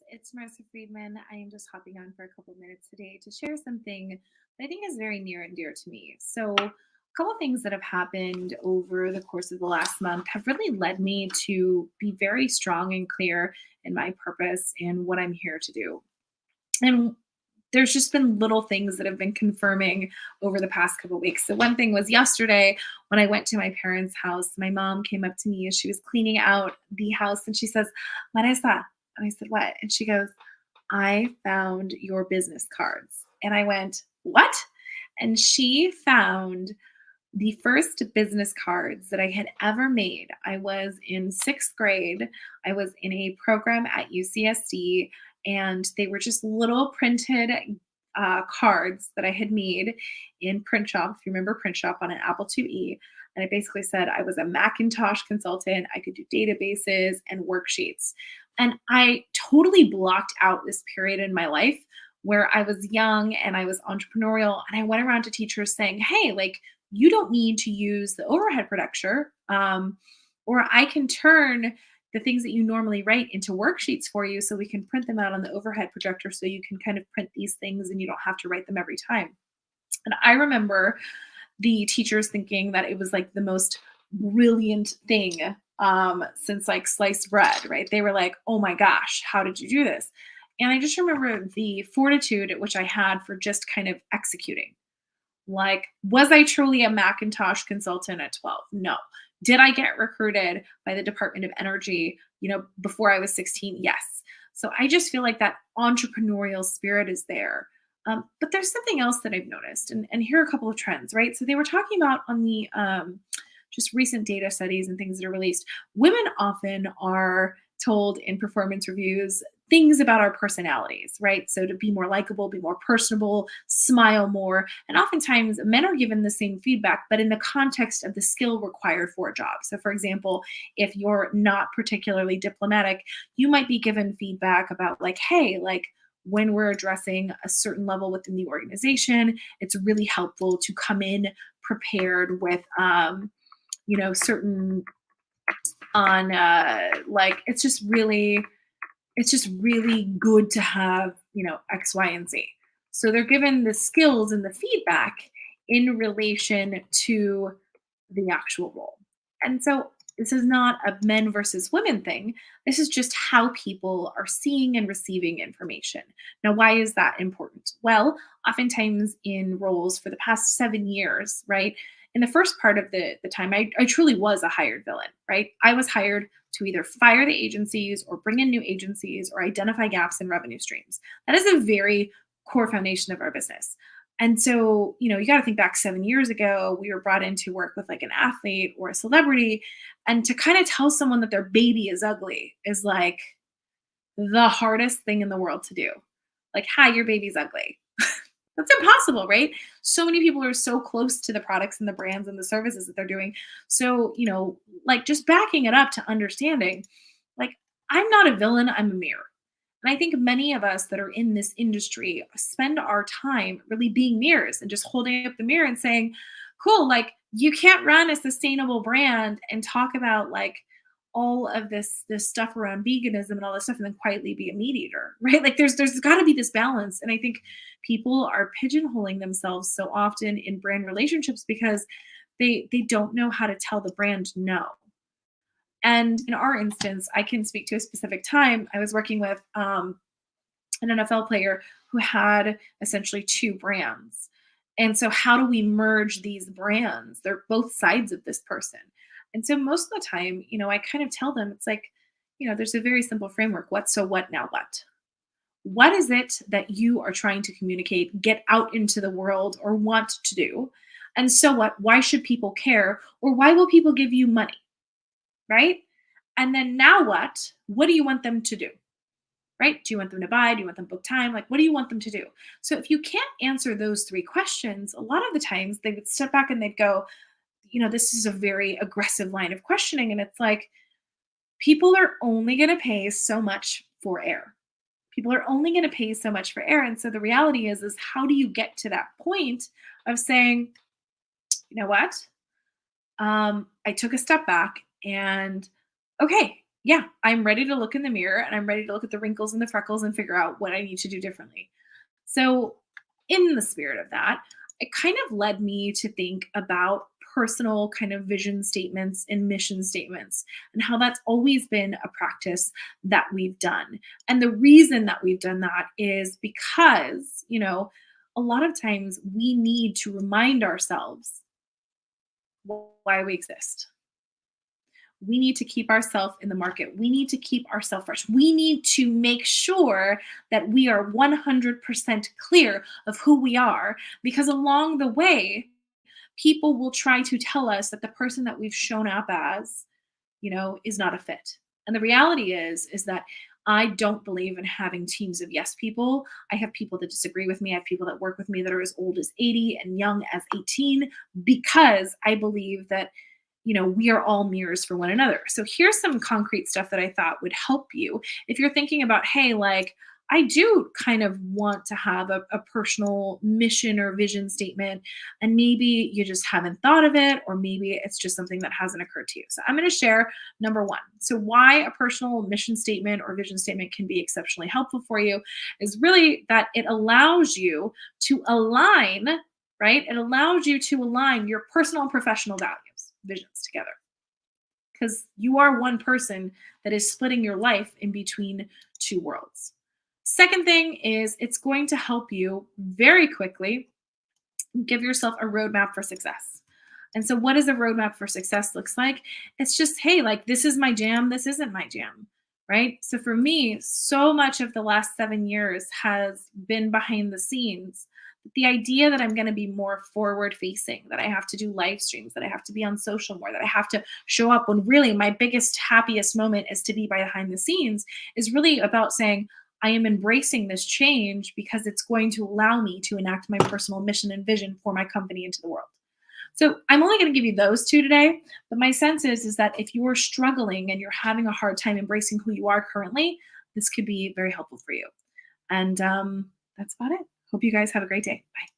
It's Marissa Friedman. I am just hopping on for a couple minutes today to share something that I think is very near and dear to me. So, a couple of things that have happened over the course of the last month have really led me to be very strong and clear in my purpose and what I'm here to do. And there's just been little things that have been confirming over the past couple weeks. So one thing was yesterday when I went to my parents' house, my mom came up to me as she was cleaning out the house and she says, "Marisa," and I said, "What?" And she goes, "I found your business cards." And I went, "What?" And she found the first business cards that I had ever made. I was in sixth grade. I was in a program at UCSD, and they were just little printed cards that I had made in Print Shop. If you remember Print Shop on an Apple IIe. And it basically said I was a Macintosh consultant. I could do databases and worksheets. And I totally blocked out this period in my life where I was young and I was entrepreneurial. And I went around to teachers saying, "Hey, like, you don't need to use the overhead projector, or I can turn the things that you normally write into worksheets for you so we can print them out on the overhead projector so you can kind of print these things and you don't have to write them every time." And I remember the teachers thinking that it was like the most brilliant thing since like sliced bread, right? They were like, "Oh my gosh, how did you do this?" And I just remember the fortitude at which I had for just kind of executing. Like, was I truly a Macintosh consultant at 12? No. Did I get recruited by the Department of Energy, before I was 16? Yes. So I just feel like that entrepreneurial spirit is there. But there's something else that I've noticed, and here are a couple of trends, right? So they were talking about on the just recent data studies and things that are released. Women often are told in performance reviews things about our personalities, right? So to be more likable, be more personable, smile more. And oftentimes men are given the same feedback, but in the context of the skill required for a job. So, for example, if you're not particularly diplomatic, you might be given feedback about, like, hey, like, when we're addressing a certain level within the organization, it's really helpful to come in prepared with, certain on like it's just really good to have, X, Y, and Z. So they're given the skills and the feedback in relation to the actual role. And so this is not a men versus women thing. This is just how people are seeing and receiving information. Now, why is that important? Well, oftentimes in roles for the past 7 years, right? In the first part of the time, I truly was a hired villain, right? I was hired to either fire the agencies or bring in new agencies or identify gaps in revenue streams. That is a very core foundation of our business. And so, you got to think back 7 years ago, we were brought in to work with like an athlete or a celebrity. And to kind of tell someone that their baby is ugly is like the hardest thing in the world to do. Like, "Hi, your baby's ugly." That's impossible, right? So many people are so close to the products and the brands and the services that they're doing. So, like, just backing it up to understanding, like, I'm not a villain, I'm a mirror. And I think many of us that are in this industry spend our time really being mirrors and just holding up the mirror and saying, "Cool, like, you can't run a sustainable brand and talk about like all of this stuff around veganism and all this stuff and then quietly be a meat eater," right? Like there's got to be this balance. And I think people are pigeonholing themselves so often in brand relationships because they don't know how to tell the brand no. And in our instance, I can speak to a specific time. I was working with an NFL player who had essentially two brands. And so, how do we merge these brands? They're both sides of this person. And so, most of the time, I kind of tell them it's like, there's a very simple framework. What, so what, now what? What is it that you are trying to communicate, get out into the world, or want to do? And so what? Why should people care? Or why will people give you money? Right? And then now what? What do you want them to do? Right? Do you want them to buy? Do you want them to book time? Like, what do you want them to do? So if you can't answer those three questions, a lot of the times they would step back and they'd go, this is a very aggressive line of questioning. And it's like, people are only going to pay so much for air. People are only going to pay so much for air. And so the reality is how do you get to that point of saying, "You know what? I took a step back and okay, yeah, I'm ready to look in the mirror and I'm ready to look at the wrinkles and the freckles and figure out what I need to do differently. So, in the spirit of that, it kind of led me to think about personal kind of vision statements and mission statements and how that's always been a practice that we've done. And the reason that we've done that is because, a lot of times we need to remind ourselves why we exist. We need to keep ourselves in the market. We need to keep ourselves fresh. We need to make sure that we are 100% clear of who we are, because along the way, people will try to tell us that the person that we've shown up as, is not a fit. And the reality is that I don't believe in having teams of yes people. I have people that disagree with me. I have people that work with me that are as old as 80 and young as 18, because I believe that we are all mirrors for one another. So here's some concrete stuff that I thought would help you if you're thinking about, hey, like, I do kind of want to have a personal mission or vision statement, and maybe you just haven't thought of it, or maybe it's just something that hasn't occurred to you. So I'm going to share number one. So, why a personal mission statement or vision statement can be exceptionally helpful for you is really that it allows you to align, right? It allows you to align your personal and professional values, visions together, because you are one person that is splitting your life in between two worlds. Second thing is it's going to help you very quickly give yourself a roadmap for success. And so, what does a roadmap for success looks like? It's just, hey, like, this is my jam, this isn't my jam, right? So for me, so much of the last 7 years has been behind the scenes. The idea that I'm going to be more forward facing, that I have to do live streams, that I have to be on social more, that I have to show up when really my biggest, happiest moment is to be behind the scenes, is really about saying, I am embracing this change because it's going to allow me to enact my personal mission and vision for my company into the world. So I'm only going to give you those two today, but my sense is that if you are struggling and you're having a hard time embracing who you are currently, this could be very helpful for you. And that's about it. Hope you guys have a great day. Bye.